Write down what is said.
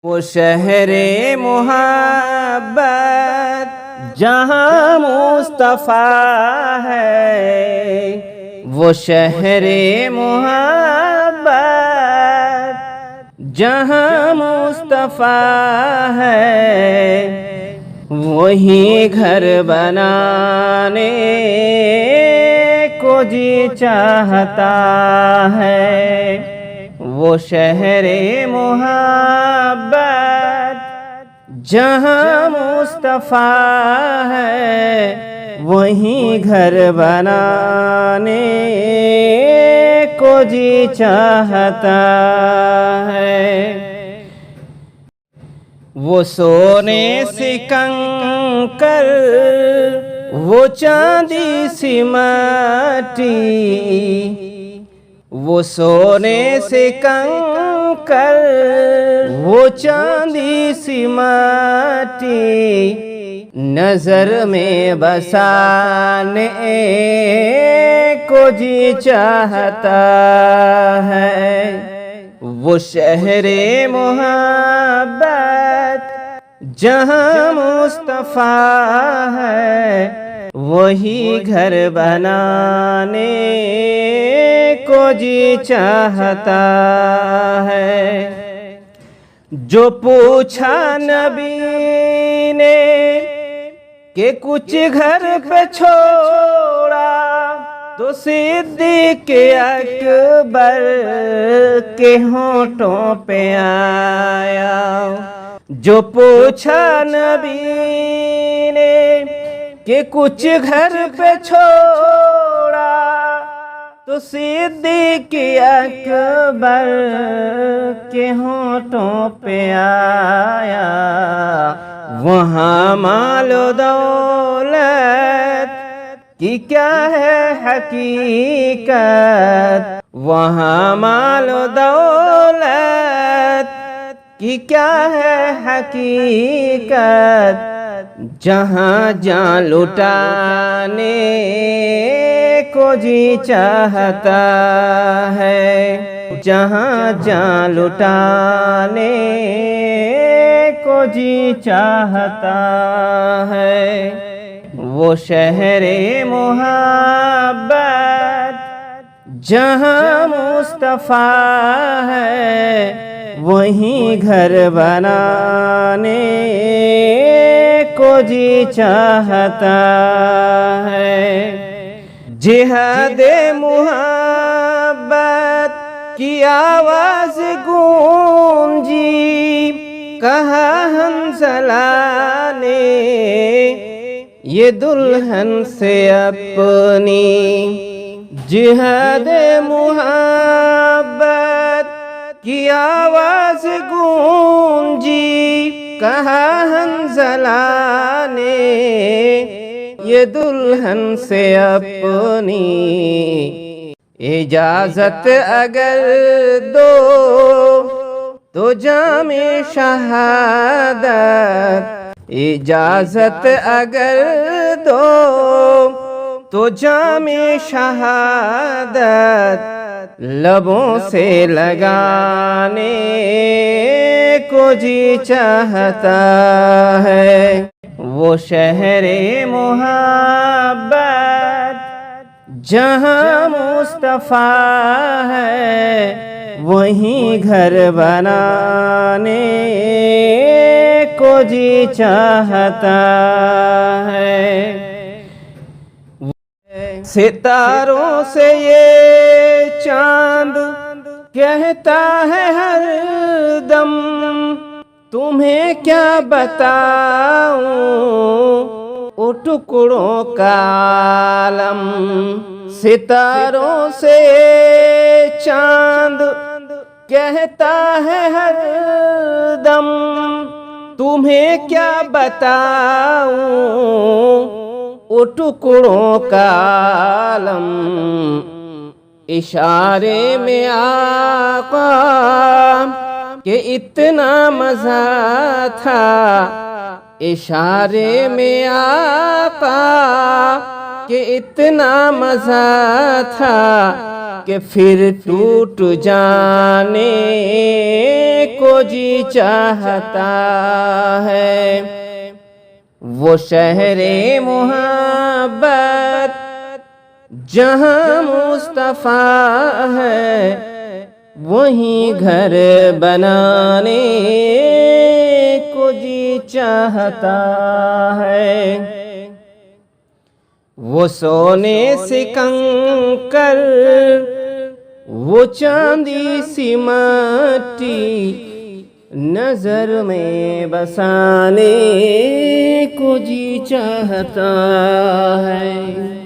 وہ شہر محبت جہاں مصطفیٰ ہے، وہ شہر محبت جہاں مصطفیٰ ہے، وہی گھر بنانے کو جی چاہتا ہے۔ وہ شہر محبت جہاں مصطفیٰ ہے، وہیں گھر بنانے کو جی چاہتا ہے۔ وہ سونے سے کنکر، وہ چاندی سی مٹی، وہ سونے سے کنکر، وہ چاندی سی مٹی، نظر میں بسانے کو جی چاہتا ہے۔ وہ شہر محبت جہاں مصطفیٰ ہے، وہی گھر بنانے کو جی چاہتا ہے۔ جو پوچھا نبی نے کہ کچھ گھر پہ چھوڑا، تو صدیق اکبر کے ہونٹوں پہ آیا۔ جو پوچھا نبی نے کہ کچھ گھر پہ چھوڑا، تو صدیق اکبر کے ہونٹوں پہ آیا۔ وہاں مال و دولت کی کیا ہے حقیقت، وہاں مال و دولت کی کیا ہے حقیقت، جہاں جان لٹانے کو جی چاہتا ہے، جہاں جان لٹانے کو جی چاہتا ہے۔ وہ شہر محبت جہاں مصطفیٰ ہے، وہیں گھر بنانے کو جی چاہتا ہے۔ جہاد محبت کی آواز گونجی، کہا حنظلہ نے یہ دلہن سے اپنی۔ جہاد محبت کی آواز گونجی، کہا حنظلہ نے یہ دلہن سے اپنی۔ اجازت اگر دو تو جام شہادت، اجازت اگر دو تو جام شہادت، لبوں سے لگانے کو جی چاہتا ہے۔ وہ شہر محبت جہاں مصطفیٰ ہے، وہیں گھر بنانے کو جی چاہتا ہے۔ ستاروں سے یہ چاند کہتا ہے ہر دم، تمہیں کیا بتاؤں او ٹکڑوں کا عالم۔ ستاروں سے چاند کہتا ہے ہر دم، تمہیں کیا بتاؤں او ٹکڑوں کا عالم۔ اشارے میں آقا کہ اتنا مزہ تھا، اشارے میں آقا کہ اتنا مزہ تھا، کہ پھر ٹوٹ جانے کو جی چاہتا ہے، وہ شہر محبت جہاں مصطفیٰ ہے، وہیں گھر بنانے کو جی چاہتا ہے۔ وہ سونے سے کنکر، وہ چاندی سی مٹی، نظر میں بسانے کو جی چاہتا ہے۔